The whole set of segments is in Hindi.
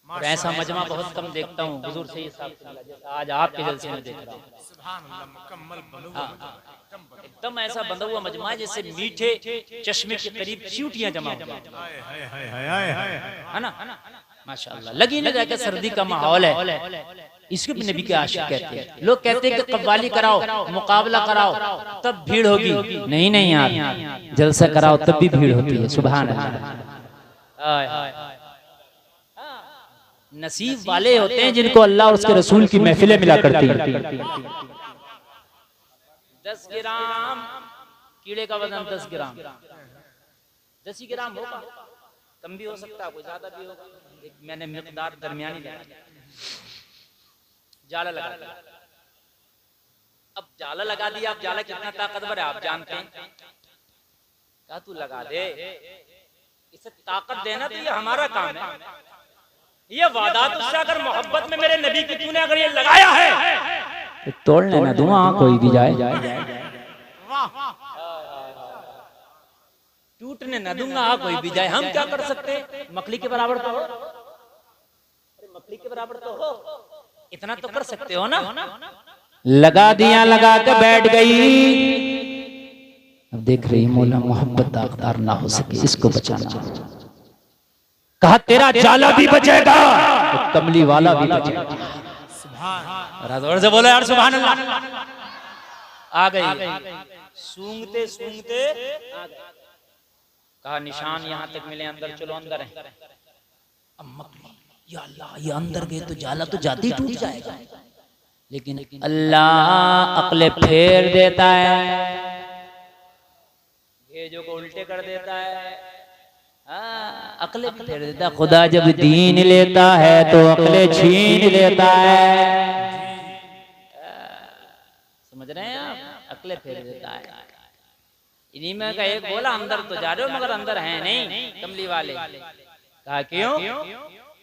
और ऐसा मजमा बहुत कम देखता हूँ हुजूर से ये साहब से मिला, जैसा आज आपके जलसे में देख रहा हूँ। एकदम ऐसा बंधा हुआ मजमा है जैसे मीठे चश्मे के करीब चींटियां जमा हो है ना, माशाअल्लाह। लगी नहीं जाके सर्दी का माहौल है, इसको भी नबी के आशिक कहते हैं। लोग कहते हैं कि कव्वाली कराओ, मुकाबला कराओ, तब भीड़ होगी। नहीं नहीं यार, जलसा कराओ तब भी भीड़ होती है। सुभान अल्लाह। नसीब वाले होते हैं जिनको अल्लाह और उसके रसूल की महफिलें मिला करती हैं। 10 ग्राम कीड़े का वजन 10 ग्राम, 10 ही ग्राम होगा, कम भी हो सकता है, कोई ज्यादा भी होगा। एक मैंने मिकदार दरमियानी लगाया, जाला लगा दिया। अब जाला लगा दिया, अब जाला कितना ताकतवर है आप जानते हैं। कहा तू लगा दे, इसे ताकत देना तो ये हमारा काम है। ये वादा तुझसे अगर मोहब्बत में मेरे नबी की तूने अगर ये लगाया है तो तोड़ने ना दूंगा कोई भी जाए, टूटने ना दूंगा कोई भी जाए। हम क्या कर सकते, मकड़ी के बराबर तो हो, मकड़ी के बराबर तो हो, इतना तो कर सकते हो ना। लगा दिया, लगा के बैठ गई। अब देख रही मौला मोहब्बत दागदार ना हो सके, इसको बचाना। कहा तेरा जाला भी बचेगा तो कमली वाला भी बचेगा। जोर से बोलो यार सुभान अल्लाह। आ गई, सूंघते सूंघते आ गई। कहा निशान यहाँ तक मिले, अंदर चलो, अंदर है। या अल्लाह, ये अंदर गए तो जाला तो जाते ही टूट जाएगा, लेकिन अल्लाह अक्ले फेर देता है, भेजों को उल्टे कर देता है। अक्ले फेर देता है। खुदा जब दीन लेता है तो अक्ले छीन लेता है। समझ रहे हैं आप, अक्ले फेर देता है। इन्हीं में का एक बोला अंदर तो जा रहे हो मगर अंदर है नहीं कमली वाले। कहा क्यों?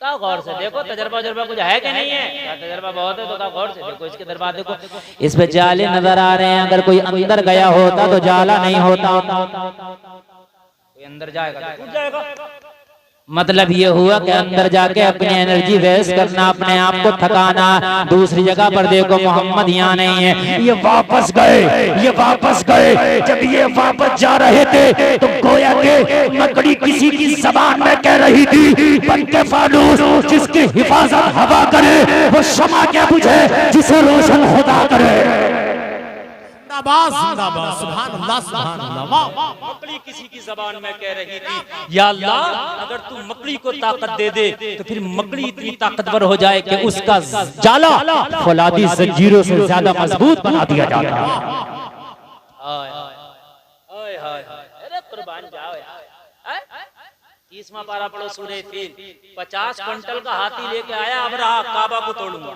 कहा गौर से देखो, तजर्बा कुछ है कि नहीं है? कहा तजर्बा बहुत है। तो कहा गौर से देखो, इसके दरबार देखो, इस पे जाले नजर आ रहे हैं। अगर कोई अंदर गया होता तो जाला नहीं होता। कोई अंदर जाएगा तो टूट जाएगा। मतलब ये हुआ कि अंदर जाके अपनी एनर्जी वेस्ट करना, अपने आप को थकाना। दूसरी जगह पर देखो मोहम्मद यहाँ नहीं है, ये वापस गए, ये वापस गए। जब ये वापस जा रहे थे तो गोया के मकड़ी किसी की जबान में कह रही थी, बन के फानूस जिसकी हिफाजत हवा करे वो शमा क्या बुझे जिसे रोशन खुदा करे। मकड़ी किसी की जबान में कह रही थी, या अल्लाह अगर तू मकड़ी को ताकत दे दे तो फिर मकड़ी इतनी ताकतवर हो जाए कि उसका जाला फौलादी जंजीरों से ज्यादा मजबूत बना दिया जाता है। अरे कुर्बान जाओ यार। 30वां पारा पढ़ो सूरह फील। 50 क्विंटल का हाथी लेके आया अबरहा, काबा को तोड़ूंगा।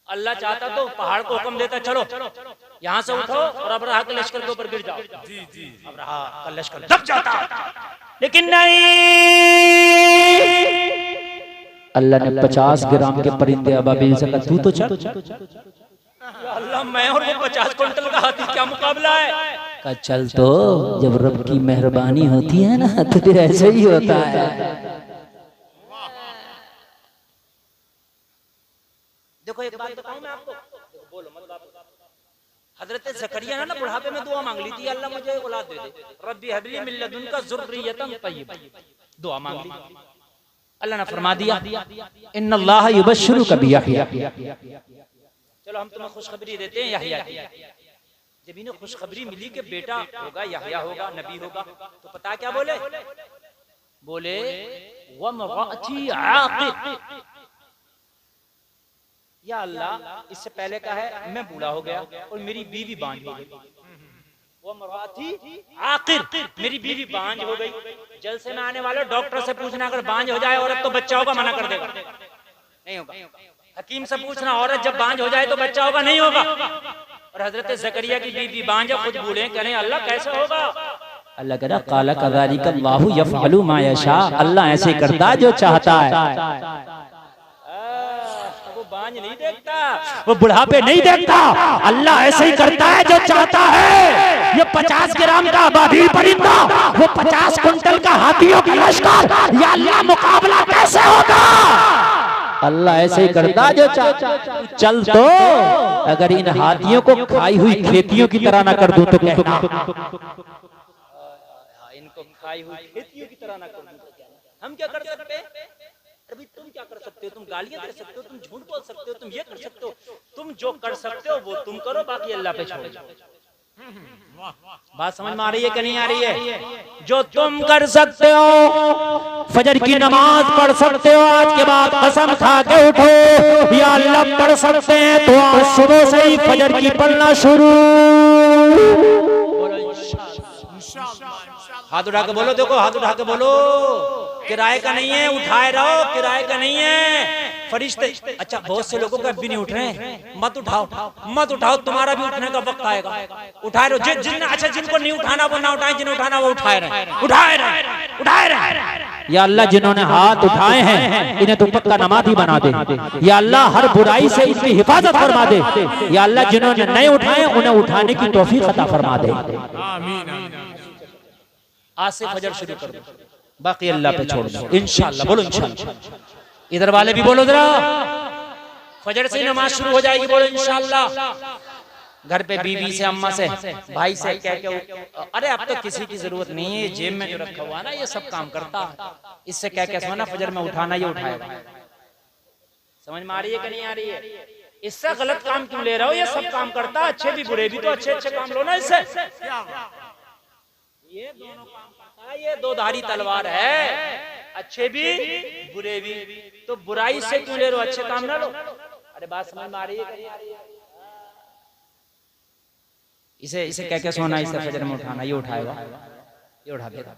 अल्लाह चाहता तो पहाड़ को हुक्म देता, चलो यहाँ से उठो और अबरहा के लश्कर के ऊपर गिर जाओ। अबरहा का लश्कर दब जाता, लेकिन नहीं, अल्लाह ने 50 ग्राम के परिंदे अबाबिल से कहा तू तो चल। अल्लाह मैं और वो 50 क्विंटल का हाथी क्या मुकाबला है? कहा चल। तो जब रब की मेहरबानी होती है ना तो फिर ऐसे ही होता है। देखो एक बात बताऊं मैं आपको, बोलो मत बात। हजरत ज़करिया ने ना बुढ़ापे में दुआ मांग ली थी, अल्लाह मुझे औलाद दे दे, रब्बी हबली मिन लदुनका ज़ुर्रियतन तय्यबा, दुआ मांग ली। अल्लाह ने फरमा दिया इन्नल्लाह युबश्शिरुका बियहया। चलो हम तुम्हें खुशखबरी देते हैं यहया की। जब इन्हें खुशखबरी मिली कि बेटा होगा, यहया होगा, नबी होगा, तो पता क्या बोले? बोले वमराअती आक़िर, या अल्लाह इससे पहले का है मैं बूढ़ा हो गया और मेरी बीवी बांझ हो गई। वो मराठी आखिर मेरी बीवी बांझ हो गई। जलसे में आने वाले डॉक्टर से पूछना, अगर बांझ हो जाए औरत तो बच्चा होगा, मना कर देगा, नहीं होगा। हकीम से पूछना, औरत जब बांझ हो जाए तो बच्चा होगा, नहीं होगा। और हजरत ज़करिया की बीवी बांझ है, खुद बूढ़े, कह रहे अल्लाह कैसे होगा? अल्लाह कह रहा काला कज़ालिका अल्लाहु यफ़अलु मा यशा, अल्लाह ऐसे करता है जो चाहता है। बांझ नहीं देखता, वो बुढ़ापे नहीं देखता, अल्लाह ऐसे ही करता है जो चाहता है। ये 50 ग्राम का अबाबील परिंदा, वो 50 कुंटल का हाथियों का लश्कर, या अल्लाह मुकाबला कैसे होगा? अल्लाह ऐसे ही करता जो चल तो अगर इन हाथियों को खाई हुई खेतियों की तरह ना कर दूं तो कहना, इनको खाई हुई खेतियों की तरह ना कर दूं तो कहना। हम क्या कर सकते हैं? अभी तुम क्या कर सकते हो? तुम गालियां दे सकते हो, तुम झूठ बोल सकते हो, तुम ये कर सकते हो। तुम जो कर सकते हो वो तुम करो, बाकी अल्लाह पे छोड़ दो। बात समझ में आ रही है कि नहीं आ रही है? जो तुम कर सकते हो, फजर की नमाज पढ़ सकते हो, आज के बाद कसम खा के उठो या अल्लाह पढ़ सकते हैं तो आज सुबह से ही फजर की पढ़ना शुरू। हाथ उठा के बोलो, देखो हाथ उठा के बोलो, किराए का नहीं है, उठाए रहो, किराए का नहीं है। फरिश्ते, अच्छा बहुत से लोगों का भी नहीं उठ रहे हैं, मत उठाओ मत उठाओ, तुम्हारा भी उठने का वक्त आएगा। उठाए रहो, अच्छा जिनको नहीं उठाना वो ना उठाए, जिन्हें उठाना वो उठाए रहे। या अल्लाह जिन्होंने हाथ उठाए हैं इन्हें तो पक्का नमाज़ी बना दे। या अल्लाह हर बुराई से इनकी हिफाजत फरमा दे। या अल्लाह जिन्होंने नहीं उठाए उन्हें उठाने की तौफीक अता फरमा दे। आज से फजर शुरू कर दो, बाकी अल्लाह पे छोड़ दो इंशाअल्लाह। बोलो इंशाअल्लाह। इधर वाले भी बोलो जरा, फजर से नमाज शुरू हो जाएगी, बोलो इंशाअल्लाह। घर पे बीवी से, अम्मा से, भाई से कह के, अरे अब तो किसी की जरूरत नहीं है, जेब में जो रखा हुआ ना ये सब काम करता है, इससे कह के सोना फजर में उठाना ये उठाएगा। समझ में आ रही है कि नहीं आ रही है? इससे गलत काम क्यों ले रहे हो? ये सब काम करता है, अच्छे भी बुरे भी, तो अच्छे अच्छे काम लो ना इससे। ये दोनों काम करता है, ये दो धारी तलवार है, अच्छे भी बुरे भी। तो बुराई से क्यों ले रहे हो? अच्छे काम ना लो। अरे बात समझ में आ रही है? इसे इसे कह के सोना, इसे फजर में उठाना, ये उठाएगा, ये उठा देगा।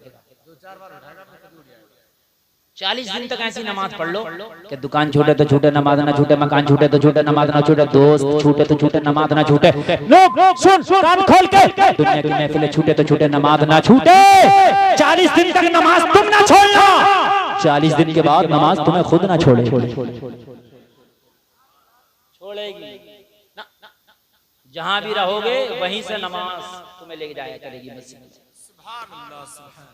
40 दिन तक ऐसी नमाज पढ़ लो कि दुकान छूटे तो छूटे, नमाज ना छूटे, मकान छूटे तो छूटे, नमाज ना छूटे, दोस्त छूटे तो छूटे, नमाज ना छूटे। लोग सुन कान खोल के, दुनिया की महफिलें छूटे तो छूटे, नमाज ना छूटे। 40 दिन तक नमाज तुम ना छोड़ना, 40 दिन के बाद नमाज तुम्हें खुद ना छोड़े। छोड़ेगी ना, जहां भी रहोगे वहीं से नमाज तुम्हें लेके जाया करेगी मस्जिद में।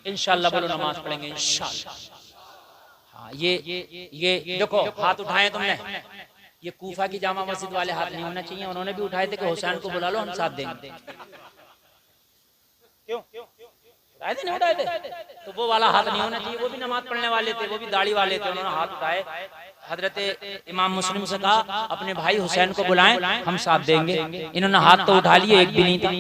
इंशाअल्लाह बोलो, नमाज पढ़ेंगे इंशाअल्लाह। हाँ, ये देखो हाथ उठाए तुमने, ये कूफा की जामा मस्जिद वाले हाथ नहीं होना चाहिए, उन्होंने भी उठाए थे कि हुसैन को बुला लो हम साथ देंगे। क्यों उठाए थे? नहीं उठाए थे तो वो वाला हाथ नहीं होना चाहिए। वो भी नमाज पढ़ने वाले थे, वो भी दाढ़ी वाले थे, उन्होंने हाथ उठाए। हजरत इमाम मुस्लिम से कहा अपने भाई हुसैन को बुलाएं, हम साथ देंगे। इन्होंने हाथ तो उठा लिए, एक भी नहीं था।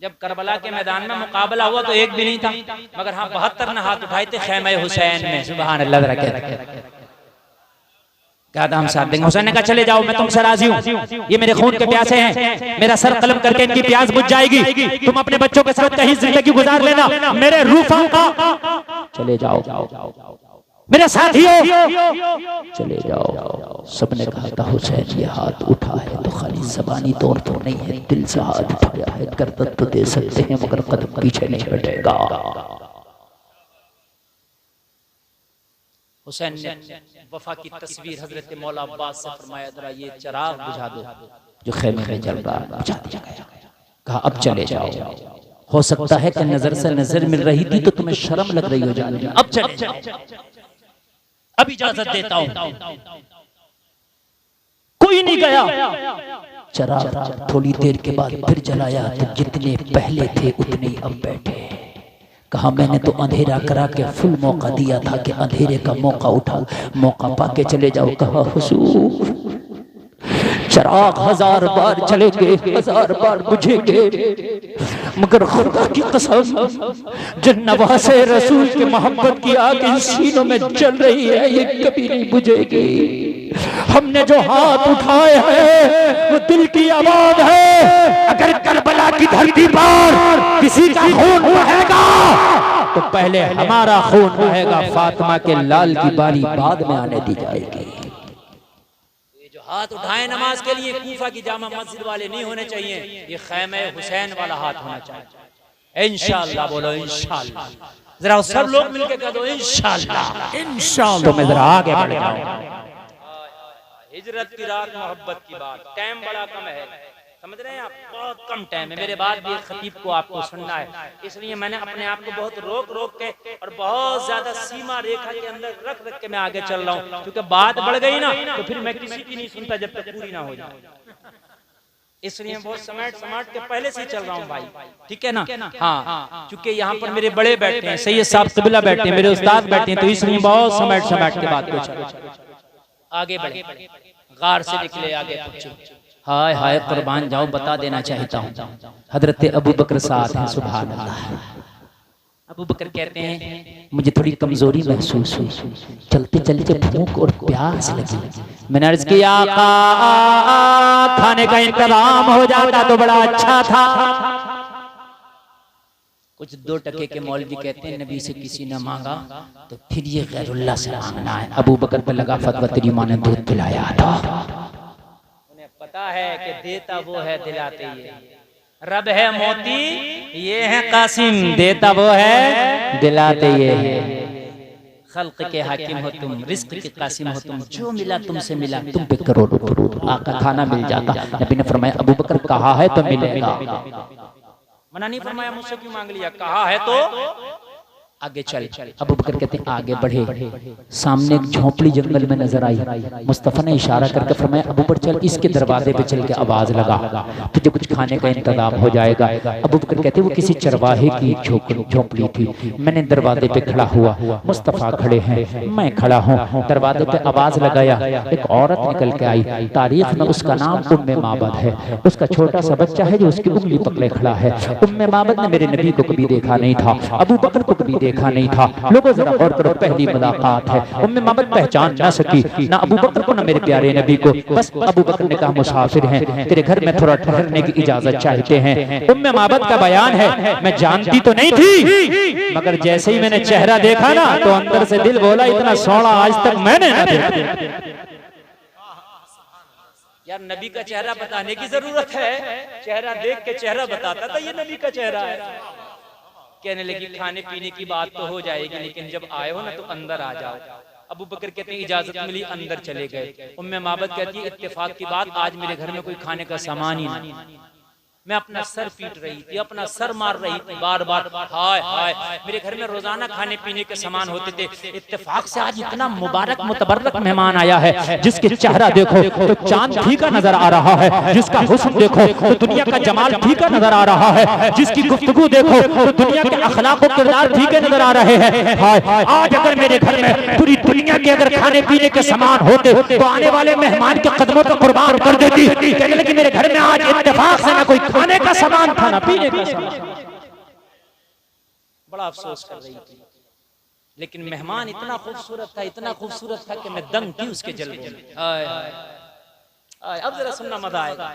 जब करबला के मैदान में मुकाबला हुआ तो एक भी नहीं था, मगर हाँ 72 ने हाथ उठाए थे खैमे हुसैन में। सुभान अल्लाह। कहा था हम साथ देंगे। हुसैन ने कहा चले जाओ, मैं तुमसे राजी हूँ, ये मेरे खून के प्यासे हैं, मेरा सर कलम करके इनकी प्यास बुझ जाएगी, तुम अपने बच्चों के साथ कहीं जिंदगी गुजार लेना, मेरे रूफा का चले जाओ, मेरे साथियों चले जाओ। सबने कहा था हुसैन ये हाथ उठा है तो खाली ज़बानी तौर पर नहीं है, दिल से हाथ उठाया है, गर्दन तो दे सकते हैं मगर कदम पीछे नहीं हटेगा। हुसैन ने वफा की तस्वीर हजरत मौला अब्बास से फरमाया जरा ये चिराग बुझा दो जो खेमे में जल रहा है, बुझा दिया गया। कहा अब चले जाओ, हो सकता है कि नजर से नजर मिल रही थी तो तुम्हें शर्म लग रही हो जाने में, अब चले जाओ, अब इजाजत देता हूं। कोई नहीं गया। चिराग थोड़ी देर के बाद फिर जलाया तो जितने पहले थे उतने ही अब बैठे। कहा मैंने तो अंधेरा करा के फुल मौका दिया था कि अंधेरे का मौका उठाओ, मौका पाके चले जाओ। कहा हुजूर चिराग 1000 बार जलेंगे, 1000 बार बुझेंगे, मगर खुदा की कसम जिन नवासे रसूल की मोहब्बत की आग इन सीनों में जल रही है ये कभी नहीं बुझेगी। हमने जो हाथ उठाए हैं वो दिल की आवाज है। अगर करबला की धरती पर किसी का खून बहेगा तो पहले हमारा खून बहेगा, फातिमा के लाल की बारी बाद में आने दी जाएगी। हाथ उठाए नमाज के लिए कूफा की जामा मस्जिद वाले नहीं होने चाहिए, ये खैमे हुसैन वाला हाथ होना चाहिए। इंशाअल्लाह बोलो इंशाअल्लाह। जरा सब लोग मिलके कह दो इंशाअल्लाह। इंशाअल्लाह। तो मैं जरा आगे बढ़ जाऊं। हिजरत की रात मोहब्बत की बात, टाइम बड़ा कम है, समझ रहे हैं आप? बहुत कम टाइम है, मेरे बाद भी एक खतीब को आपको सुनना है, इसलिए मैंने अपने आप को बहुत रोक रोक के और बहुत ज्यादा सीमा रेखा के अंदर रख रख के मैं आगे चल रहा हूँ, क्योंकि बात बढ़ गई ना तो फिर मैं किसी की नहीं सुनता जब तक पूरी ना हो जाए। इसलिए बहुत समाट के पहले से ही चल रहा हूँ भाई, ठीक है ना? हाँ, क्योंकि यहाँ पर मेरे बड़े बैठे हैं, सैयद साहब क़िबला बैठे हैं, मेरे उस्ताद बैठे हैं, तो इसलिए बहुत समाट के बात को आगे बढ़े, गार से निकले, आगे पहुंचे। हाय हाय कुर्बान जाओ, बता देना चाहता हूँ, हजरत अबू बकर साथ हैं, सुभान अल्लाह। अबू बकर कहते हैं मुझे थोड़ी कमजोरी महसूस हुई, चलते चलते भूख और प्यास लगी। मैंने अर्ज किया आका खाने का इंतजाम हो जाता तो बड़ा अच्छा था। कुछ 2 टके के मौलवी कहते हैं नबी से किसी ने मांगा तो फिर ये गैरुल्लाह से मांगना है। अबू बकर पे लगा फतवा, तेरी माँ ने दूध पिलाया था। उन्हें पता है कि देता वो है, दिलाते ये रब है। मोती ये है कासिम, देता वो है, दिलाते ये है। खल्क के हाकिम हो तुम, रिस्क के कासिम हो तुम, जो मिला तुमसे मिला, तुम पे करोड़ों करोड़ आका खाना मिल जाता। नबी ने फरमाया अबू बकर कहा है तो मिलेगा, मना नहीं फरमाया मुझसे क्यों मांग लिया, कहा है तो आगे चल। अबू बकर कहते हैं आगे बढ़े, सामने एक झोंपड़ी जंगल में नजर आई। मुस्तफा ने इशारा करके फरमाया अबू बकर चल, इसके दरवाजे पे चल के आवाज लगा, तुझे कुछ खाने का इंतजाम हो जाएगा। अबू बकर कहते वो किसी चरवाहे की झोंपड़ी थी, मैंने दरवाजे पे खड़ा हुआ, मुस्तफा खड़े हैं, मैं खड़ा हूँ, दरवाजे पे आवाज लगाया, एक औरत निकल के आई। तारीख में उसका नाम उम्मे माबद है, उसका छोटा सा बच्चा है जो उसकी उंगली पकड़े खड़ा है। उम्मे माबद ने मेरे नबी को कभी देखा नहीं था, अबू बकर को कभी देखा नहीं था। लोगों जरा गौर करो, पहली मुलाकात है, उम्मे माबद पहचान ना सकी, ना अबू बकर को ना मेरे प्यारे नबी को। बस अबू बकर ने कहा मुसाफिर हैं, तेरे घर में थोड़ा ठहरने की इजाजत चाहते हैं। उम्मे माबद का बयान है, मैं जानती तो नहीं थी, मगर जैसे ही मैंने चेहरा देखा ना तो अंदर से दिल बोला इतना सोना आज तक मैंने ना देखा। यार नबी का चेहरा बताने की जरूरत है, चेहरा देख के चेहरा बताता था ये नबी का चेहरा है। कहने लगी खाने पीने की बात तो हो जाएगी, लेकिन जब आए हो ना तो अंदर आ जाओ। अबू बकर कहते हैं इजाजत मिली, अंदर चले गए। उम्मे माबद कहती है इत्तेफाक की बात, आज मेरे घर में कोई खाने का सामान ही नहीं। मैं अपना सर पीट रही थी, अपना सर मार रही थी बार बार, हाय हाय। मेरे घर में रोजाना खाने पीने के सामान होते थे, इत्तेफाक से आज इतना मुबारक मुतबर्रक मेहमान आया है, जिसके चेहरा देखो तो चांद फीका नजर आ रहा है, जिसका हुस्न देखो तो दुनिया का जमाल फीका नजर आ रहा है, जिसकी गुफ्तगू देखो तो दुनिया के अखलाक और किरदार फीके नजर आ रहे हैं। हाय आज अगर मेरे घर में पूरी दुनिया के अगर खाने पीने के सामान होते तो आने वाले मेहमान के कदमों पर कुर्बान कर देती। कहने लगी मेरे घर में आज इत्तेफाक से ना कोई खाने का सामान, खाना पीने का सामान। बड़ा अफसोस कर रही थी, लेकिन मेहमान इतना खूबसूरत था, इतना खूबसूरत था कि मैं दंग थी उसके जलवे में। अब जरा सुनना मजा आएगा।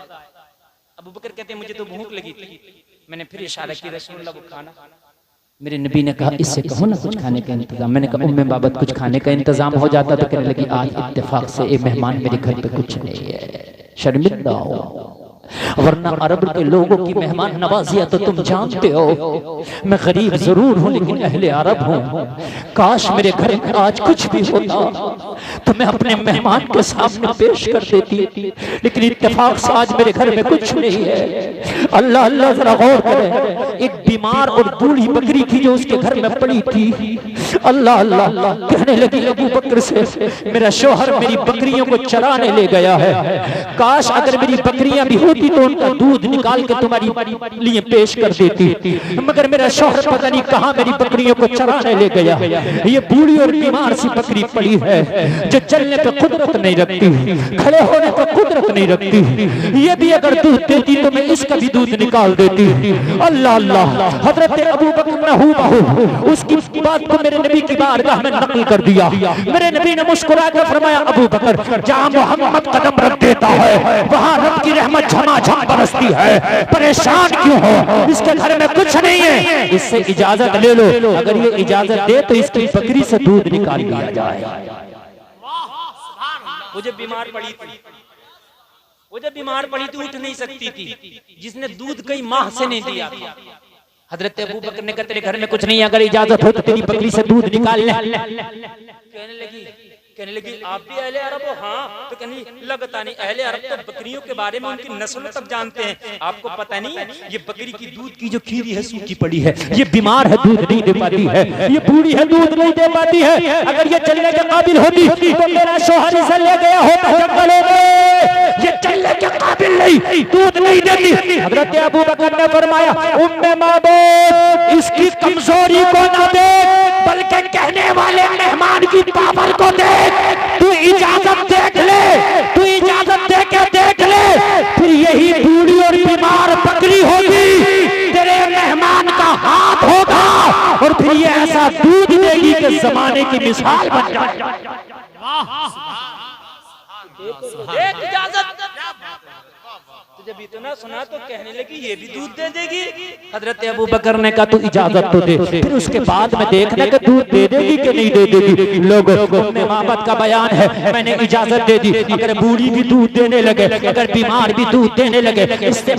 अबू बकर कहते हैं मुझे तो भूख लगी थी, मैंने फिर इशारा किया रसूलुल्लाह वो खाना। मेरे नबी ने कहा इससे कहो ना कुछ खाने का इंतजाम। मैंने कहा उम्मे बाबत कुछ खाने का इंतजाम हो जाता तो कहने लगी आज इत्तेफाक से एक मेहमान मेरे घर पे कुछ नहीं है, शर्मिंदा हो, वरना अरब के लोगों की मेहमान नवाजिया तो तुम जानते हो। मैं गरीब जरूर हूँ लेकिन अहले अरब हूँ, काश मेरे घर में आज कुछ भी होता तो मैं अपने मेहमान के सामने पेश कर देती, लेकिन इत्तेफाक से आज मेरे घर में कुछ नहीं है। अल्लाह अल्लाह जरा गौर करें, एक बीमार और बूढ़ी बकरी थी जो उसके घर में पड़ी थी। अल्लाह अल्लाह कहने लगी अबू बकर से मेरा शौहर मेरी बकरियों को चराने ले गया है, काश अगर मेरी बकरियां भी होती तो उनका दूध निकाल के तुम्हारी लिए पेश कर देती, मगर मेरा शौहर पता नहीं कहां मेरी बकरियों को चराने ले गया। ये बूढ़ी और बीमार सी बकरी पड़ी है जो चलने पे कुदरत नहीं रखती, खड़े होने पे कुदरत नहीं रखती, ये भी अगर दूध देती तो मैं इसका भी दूध निकाल देती। अल्लाह अल्लाह हजरत अबू बकर ने हूबहू उसकी बात को मेरे नबी की बारगाह में नकल कर दिया। मेरे नबी ने मुस्कुरा कर फरमाया अबू बकर जहां मोहम्मद कदम रख देता है वहां रब की रहमत झमाझम बरसती है, परेशान क्यों हो, इसके घर में कुछ नहीं है, इससे इजाजत ले लो, अगर ये इजाजत दे तो इसकी बकरी से दूध निकाल लिया जाए। वो जब बीमार पड़ी थी, उठ नहीं सकती थी, जिसने दूध कई माह से नहीं दिया था। हजरत अबू बकर ने कहा तेरे घर में कुछ नहीं, अगर इजाजत हो तो तेरी बकरी से दूध निकाल ले। कहने लगी आप भी अहले अरब हो? हाँ। तो कहने लगी लगता नहीं, अहले अरब तो बकरियों के बारे में उनकी नस्ल तक जानते हैं, आपको पता नहीं ये बकरी की दूध की जो खीरी है सूखी पड़ी है, ये बीमार है दूध नहीं दे पाती है, ये बूढ़ी है दूध नहीं दे पाती है। अगर ये चलने के काबिल होती तो मेरा शौहर इसे ले गया होता जंगलों में। ये चलने के काबिल नहीं, दूध नहीं देती। हजरत अबू बकर ने फरमाया उम्मे माबूद इसकी कमजोरी को ना देख, बल्कि कहने वाले मेहमान की पावर को देख। तू इजाजत देख ले, तू इजाजत दे के देख ले, फिर यही बूढ़ी और बीमार बकरी होगी, तेरे मेहमान का हाथ होगा और फिर ये ऐसा दूध देगी कि जमाने की मिसाल बन जाए। एक इजाजत तो जब इतना सुना तो कहने लगी ये भी दूध दे देगी। हजरत अबू बकर ने कहा तू इजाजत तो दे, फिर उसके बाद में देखना कि दूध दे देगी कि नहीं दे देगी। लोगों में मोहब्बत का बयान है, मैंने इजाजत दे दी। अगर बूढ़ी भी दूध देने लगे, अगर बीमार भी दूध देने लगे, इससे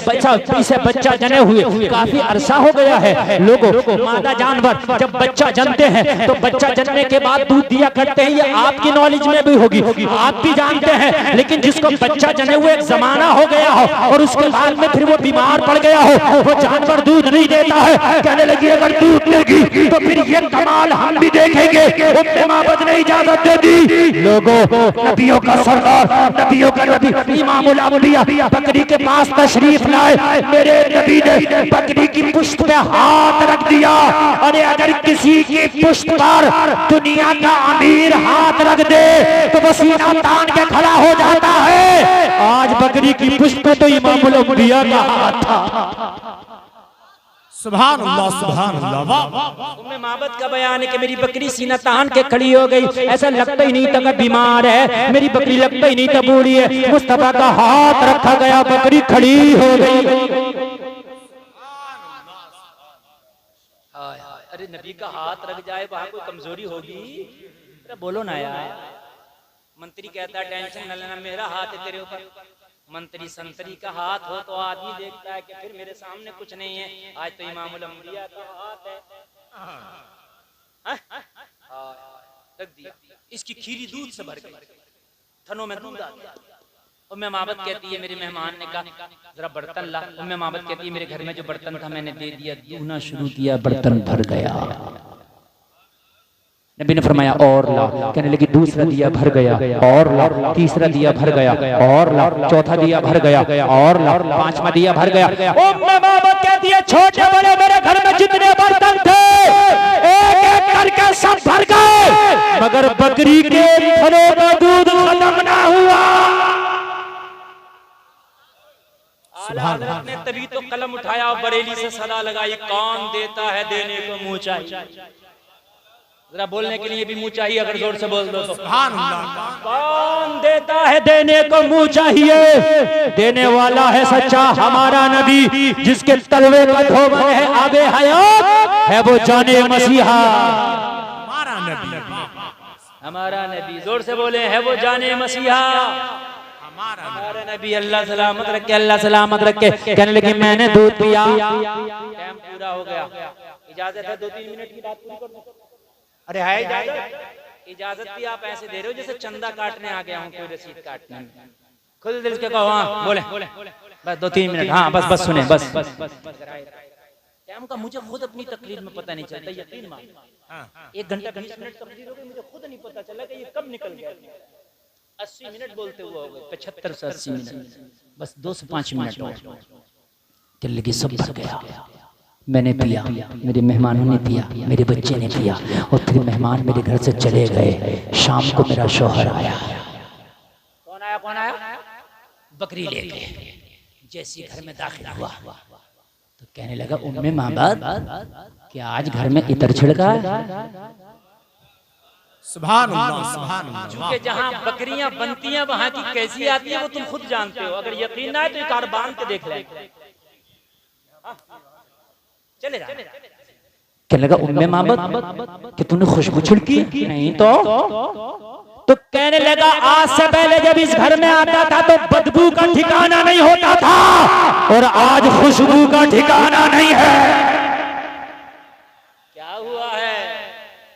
बच्चा जने हुए काफी अरसा हो गया है। लोगों मादा जानवर जब बच्चा जनते हैं तो बच्चा जनने के बाद दूध दिया करते हैं, ये आपकी नॉलेज में भी होगी, आप भी जानते हैं। लेकिन जिसको बच्चा जने हुए एक जमाना हो गया हो और उसके बाद में फिर वो बीमार पड़ गया हो, वो जानवर दूध नहीं देता है। कहने लगी अगर दूध देगी तो फिर ये कमाल हम भी देखेंगे। उम्मे माबद ने इजाजत दे दी। लोगों नबियों का सरदार, नबियों का नबी इमामुल अंबिया बकरी के पास तशरीफ लाए। मेरे नबी ने बकरी की पुश्त पे हाथ रख दिया। अरे अगर किसी की पुश्त पर दुनिया का अमीर हाथ रख दे तो वो सीना तान के खड़ा हो जाता है। आज बकरी की पुश्त पे तो इमामुल अंबिया का हाथ था। सुभान अल्लाह, सुभान अल्लाह। वाह। उम्मे माबद का बयान है कि मेरी बकरी सीना तान के खड़ी हो गई। ऐसा लगता ही नहीं था कि बीमार है, मेरी बकरी लगता ही नहीं था बूढ़ी है। मुस्तफा का हाथ रखा गया, बकरी खड़ी हो गई। अरे नबी का हाथ रख जाए वहां कोई कमजोरी होगी? अरे बोलो ना यार। मंत्री कहता है टेंशन न लेना, मेरा हाथ है तेरे ऊपर। मंत्री संतरी का हाथ हो तो आदमी देखता है कि फिर मेरे सामने कुछ नहीं है, आज तो इमामुल अंबिया का हाथ है। रख दिया, इसकी खीरी दूध से भर गई, थनों में दूध आ गया। उम्मे माबद कहती है मेरे मेहमान ने कहा जरा बर्तन ला। उम्मे माबद कहती है मेरे घर में जो बर्तन था मैंने दे दिया, दूना शुरू किया, बर्तन भर गया। नबी ने फरमाया और ला। कहने लगी दूसरा दिया भर गया, और ला। तीसरा दिया भर गया, और ला। चौथा दिया भर गया, और ला। पांचवा दिया भर गया। उम्मे माबद कहती है छोटे बड़े मेरे घर में जितने बर्तन थे एक एक करके सब भर गए, मगर बकरी के थनों का दूध खत्म ना हुआ। ने तभी तो कलम उठाया और बरेली से सदा लगाई, कौन देता है देने को मुंह चाहिए। जरा बोलने के लिए भी मुंह चाहिए, अगर जोर से बोल दो तो। सुभान अल्लाह। कौन देता है देने को मुंह चाहिए? देने वाला है सच्चा हमारा नबी, जिसके तलवे का धोबन है आबे हयात है वो जाने मसीहा। हमारा नबी, हमारा नबी, जोर से बोले है वो जाने मसीहा। हमारा नबी अल्लाह सलामत रखे, अल्लाह सलामत रखे। कहने लगी मैंने दूध पिया। टाइम पूरा हो गया, इजाजत है 2-3 मिनट की बात पूरी कर दो। अरे है इजाजत? इजाजत भी आप ऐसे दे रहे हो जैसे चंदा काटने आ गया हूँ, कोई रसीद काटने। खुद दिल के कहो हाँ बोले, बस 2-3 मिनट। हाँ बस बस सुने, बस बस टाइम का मुझे खुद अपनी तकरीर में पता नहीं चलता, यकीन मान। 1 घंटा 20 मिनट तकरीर हो गई, मुझे खुद नहीं पता चला कि ये कब निकल गया। 80 मिनट बोलते हुए हो गए, 75 से 80 मिनट, बस 2 से 5 मिनट। दिल लगी सब भर गया। मैंने पिया, मेरे मेहमानों ने पिया, मेरे बच्चे ने पिया, और फिर मेहमान मेरे घर से चले गए। शाम को मेरा शौहर आया। कौन आया? कौन आया? बकरी लेके। जैसे घर में दाखिल हुआ तो कहने लगा उम्मे माबद क्या आज घर में इतर छिड़का? सुभान अल्लाह, सुभान अल्लाह। क्योंकि जहाँ बकरियां बनती हैं वहां की कैसी आती है वो तुम खुद जानते हो। अगर यकीन ना है तो एक बार बांध के देख ले। चले जा। कहने लगा उम्मे माबद कि तूने खुशबू छिड़की? नहीं तो कहने लगा आज से पहले जब इस घर में आता था तो बदबू का ठिकाना नहीं होता था, और आज खुशबू का ठिकाना नहीं है। क्या हुआ है?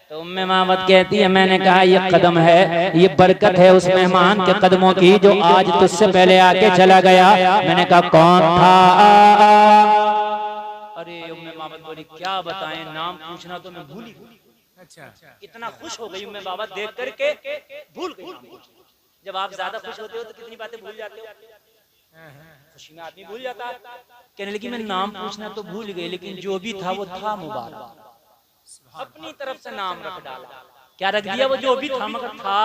तो उम्मे उम्मे मामद कहती है मैंने कहा ये कदम है, ये बरकत है उस मेहमान के कदमों की जो आज तुझसे पहले आके चला गया। मैंने कहा कौन था? अरे उम्मे मामद बोली क्या बताएं, नाम पूछना तो मैं भूल ही गई। अच्छा इतना खुश हो गई उम्मे मामद देख करके, भूल गई। जब आप ज्यादा खुश होते हो तो कितनी बातें भूल जाते हो, खुशी में आदमी भूल जाता है। कहने लगी मैं नाम पूछना तो भूल गई, लेकिन जो भी था वो था मुबारक। अपनी तरफ से नाम रख डाला। क्या रख दिया? वो जो भी था मगर था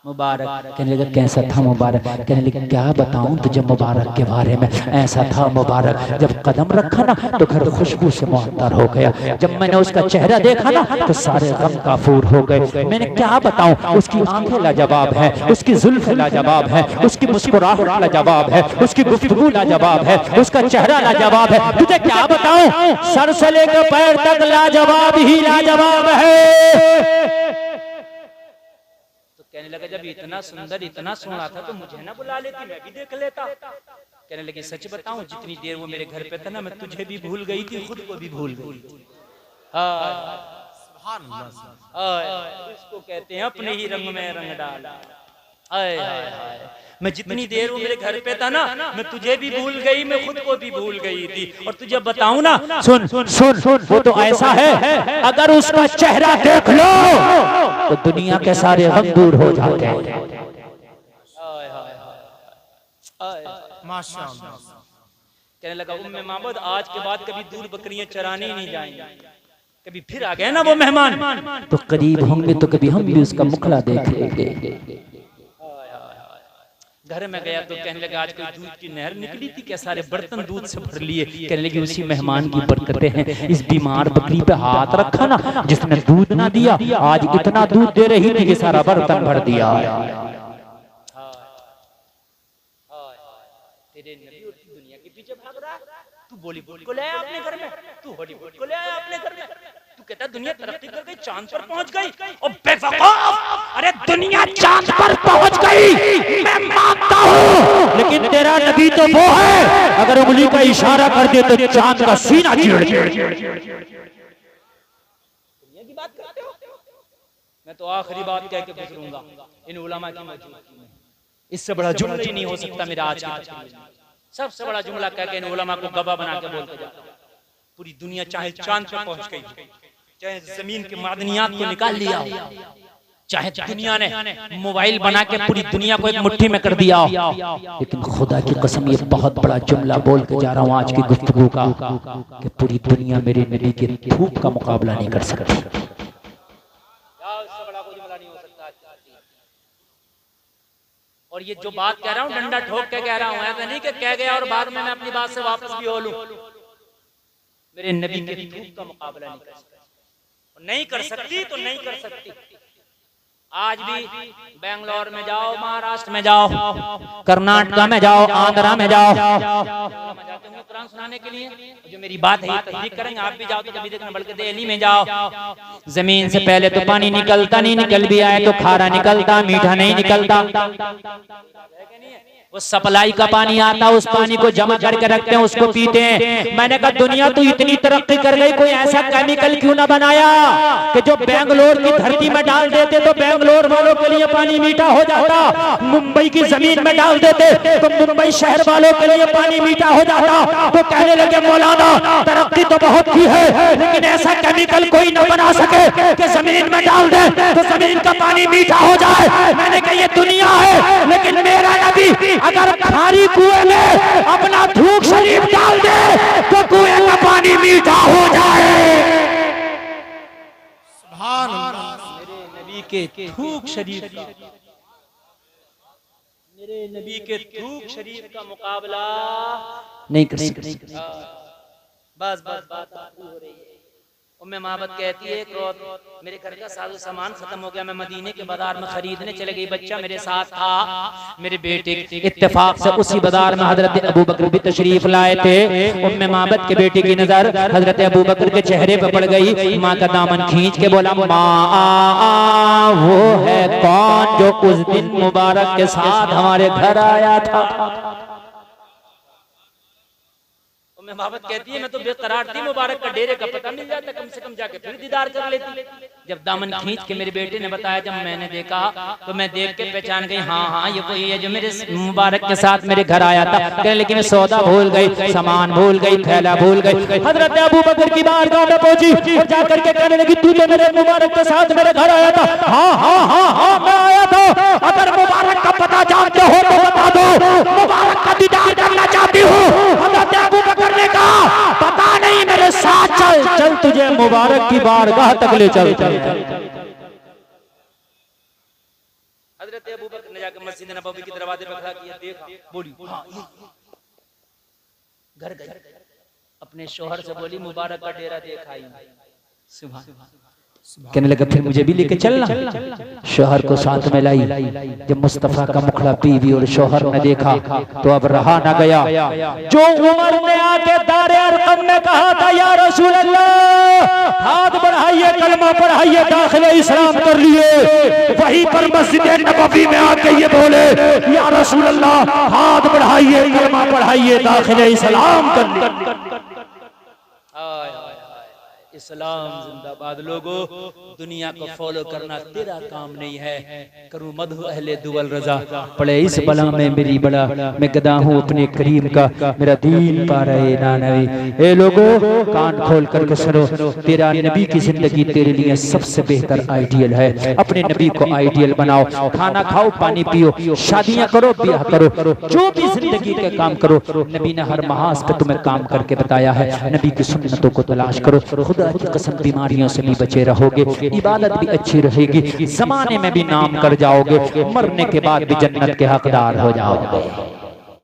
मुबारक। कहने लगा कैसा था मुबारक? कहने लगा क्या बताऊं तुझे मुबारक के बारे में, ऐसा था मुबारक जब कदम रखा ना तो घर खुशबू से मुअत्तर हो गया। जब मैंने उसका चेहरा देखा ना तो सारे गम काफूर हो गए। मैंने क्या बताऊं, उसकी आंखें लाजवाब है, उसकी जुल्फ़ लाजवाब है, उसकी मुस्कुराहट लाजवाब है, उसकी गुफ्तगू लाजवाब है, उसका चेहरा लाजवाब है। तुझे क्या बताऊं, सर से लेकर पैर तक लाजवाब ही लाजवाब है। कहने लगा जब इतना सुंदर इतना सोना था तो मुझे ना बुला लेती, मैं भी देख लेता। कहने लगे सच बताऊं, जितनी देर वो मेरे घर पे था ना मैं तुझे भी भूल गई थी, खुद को भी भूल गई। इसको कहते हैं अपने ही रंग में रंग डाला। मैं जितनी देर वो मेरे घर पे था ना मैं तुझे भी भूल गई, मैं खुद को भी भूल गई थी। और तुझे बताऊं ना, सुन सुन सुन, वो तो ऐसा है अगर उसका चेहरा देख लो तो दुनिया के सारे गम दूर हो जाते हैं। माशाअल्लाह। कहने लगा उम्मे मामद आज के बाद कभी दूर बकरियां चराने ही नहीं जाएंगे। कभी फिर आ गए ना वो मेहमान तो करीब होंगे तो कभी हम भी उसका मुखड़ा देख लेंगे। घर में गया तो कहने लगा आज कोई दूध की नहर निकली थी क्या, सारे बर्तन दूध से भर लिए। कहने लगे उसी मेहमान की बरकतें हैं। इस बीमार बकरी पे हाथ रखा ना, जिसने दूध ना दिया आज इतना दूध दे रही थी कि सारा बर्तन भर दिया। तेरे नबी और दुनिया के पीछे भाग रहा है। तू बॉलीवुड को ले आया अपने घर में, तू हॉलीवुड को ले आया अपने घर में। तू कहता दुनिया तरक्की कर गई, चांद पर पहुंच गई। और बेवकूफ, अरे दुनिया चांद पर पहुंच गई मैं मानता हूँ, लेकिन तेरा नबी तो वो है अगर उंगली का इशारा कर दे तो चांद का सीना चीर दे। दुनिया की बात करते हो। मैं तो आखिरी बात कह के गुजरूंगा इन उलमा की मौजूदगी में। इससे बड़ा जुमला ही नहीं हो सकता मेरा आज की तकरीर में। सबसे बड़ा जुमला कह के इन उलमा को गवाह बना के बोलते जाता। पूरी दुनिया चाहे चांद पर पहुंच गई, चाहे जमीन के मादनियात को निकाल लिया, चाहे दुनिया ने मोबाइल बना के पूरी दुनिया को एक मुट्ठी में कर दिया, लेकिन खुदा की कसम ये बहुत बड़ा जुमला बोल के जा रहा हूँ आज की गुफ्तगू का कि पूरी दुनिया मेरे नबी के धूप का मुकाबला नहीं कर सकती। और ये जो बात कह रहा हूँ डंडा ठोक के कह रहा हूँ, ऐसा नहीं कि कह गया और बाद में मैं अपनी बात से वापस भी हो लूं। मेरे नबी के धूप का मुकाबला नहीं कर सकती, नहीं कर सकती तो नहीं कर सकती। आज भी बेंगलोर में जाओ, महाराष्ट्र में जाओ, कर्नाटका में जाओ, आंध्रा में जाओ, जाते होंगे कुरान सुनाने के लिए। जो मेरी बात है तस्दीक करेंगे, आप भी जाओ तो कभी देखना, बल्कि दिल्ली में जाओ, जमीन से पहले तो पानी निकलता नहीं, निकल भी आए तो खारा निकलता, मीठा नहीं निकलता। वो सप्लाई का पानी आता, उस पानी को जमा करके रखते हैं, उसको पीते हैं। मैंने कहा दुनिया तो इतनी तरक्की कर गई, कोई ऐसा केमिकल क्यों ना बनाया कि जो बेंगलोर की धरती में डाल देते तो बेंगलोर वालों के लिए पानी मीठा हो जाता, मुंबई की जमीन में डाल देते तो मुंबई शहर वालों के लिए पानी मीठा हो जाता। तो कहने लगे मौलाना तरक्की तो बहुत की है, लेकिन ऐसा केमिकल कोई न बना सके कि जमीन में डाल दे तो जमीन का पानी मीठा हो जाए। मैंने कहा ये दुनिया है, लेकिन मेरा नबी अगर खारी कुएं में अपना थूक शरीफ डाल दे तो कुएं का पानी मीठा हो जाए। सुभान अल्लाह। मेरे नबी के थूक शरीफ का, मेरे नबी के थूक शरीफ का मुकाबला नहीं कर सकते। बस बस बात हो रही है। उम्मे माबद कहती है एक रोज मेरे घर का साजो सामान खत्म हो गया, मैं मदीने के बाजार में खरीदने चले गई, बच्चा मेरे साथ था, मेरे बेटे इत्तेफाक से उसी बाजार में हजरत अबू बकर भी तशरीफ लाए थे। उम्मे माबद के बेटे की नजर हजरत अबू बकर के चेहरे पर पड़ गई। माँ का दामन खींच के बोला माँ वो है कौन जो उस दिन मुबारक के साथ हमारे घर आया था। उम्मे मोहब्बत कहती है मैं तो बेकरार थी, मुबारक का डेरे का पता मिल जाता, कम से कम जाके फिर दीदार कर लेती। जब दामन खींच के मेरे बेटे ने बताया, जब मैंने देखा तो मैं देख के पहचान गई, हाँ हाँ ये कोई है जो मेरे मुबारक के साथ मेरे घर आया था। कहने लेकिन मैं सौदा भूल गई, सामान भूल गई, थैला भूल गई। हजरत अबू बकर की बारगाह में पहुंची और जाकर के कहने लगी, तू तो मेरे मुबारक के साथ मेरे घर आया था। हाँ हाँ हाँ हाँ मैं आया था, अगर मुबारक का पता जानते हो तो बता दो, मुबारक का दीदार करना चाहती हूँ। हजरत अबू बकर ने कहा, पता नहीं मेरे साथ चल, चल तुझे मुबारक की बारगाह तक ले चल। हजरत अबू बकर ने जाकर मस्जिद नबवी के दरवाजे पर खड़ा किया, देखा, बोली हाँ घर गई, अपने शौहर से बोली मुबारक का डेरा देखा ही। सुभान। कहने लगा फिर मुझे भी लेके चलना। शौहर को साथ में लाई। जब मुस्तफा का मुखड़ा बीवी और शौहर ने देखा तो अब रहा न गया। जो उमर ने आके दारे अरकम में कहा था, या रसूल अल्लाह हाथ बढ़ाइए, कलमा पढ़ाइए, दाखिले इस्लाम कर लिए, वहीं पर मस्जिद नबवी में आके ये बोले, या रसूल अल्लाह हाथ बढ़ाइए, कलमा पढ़ाइए, दाखिले इस्लाम कर लिए। इस्लाम जिंदाबाद। लोगों, दुनिया को फॉलो करना तेरा काम नहीं है, करूं मधु अहले दुवल रजा, पड़े इस बला में मेरी बला, मैं गदा हूं अपने करीम का, मेरा दीन पा रहे ना नबी। ए लोगों, कान खोल करके सुनो, तेरा नबी की जिंदगी तेरे लिए सबसे बेहतर आइडियल है। अपने नबी को आइडियल बनाओ, खाना खाओ, पानी पियो, शादियां करो, ब्याह करो, जो भी जिंदगी के काम करो, नबी ने हर महाज पे तुम्हें काम करके बताया है। नबी की सुन्नतों को तलाश करो, खुदा की कसम बीमारियों से भी बचे रहोगे, इबादत भी अच्छी रहेगी, जमाने में भी नाम कर जाओगे, मरने के बाद भी जन्नत के हकदार हो जाओगे।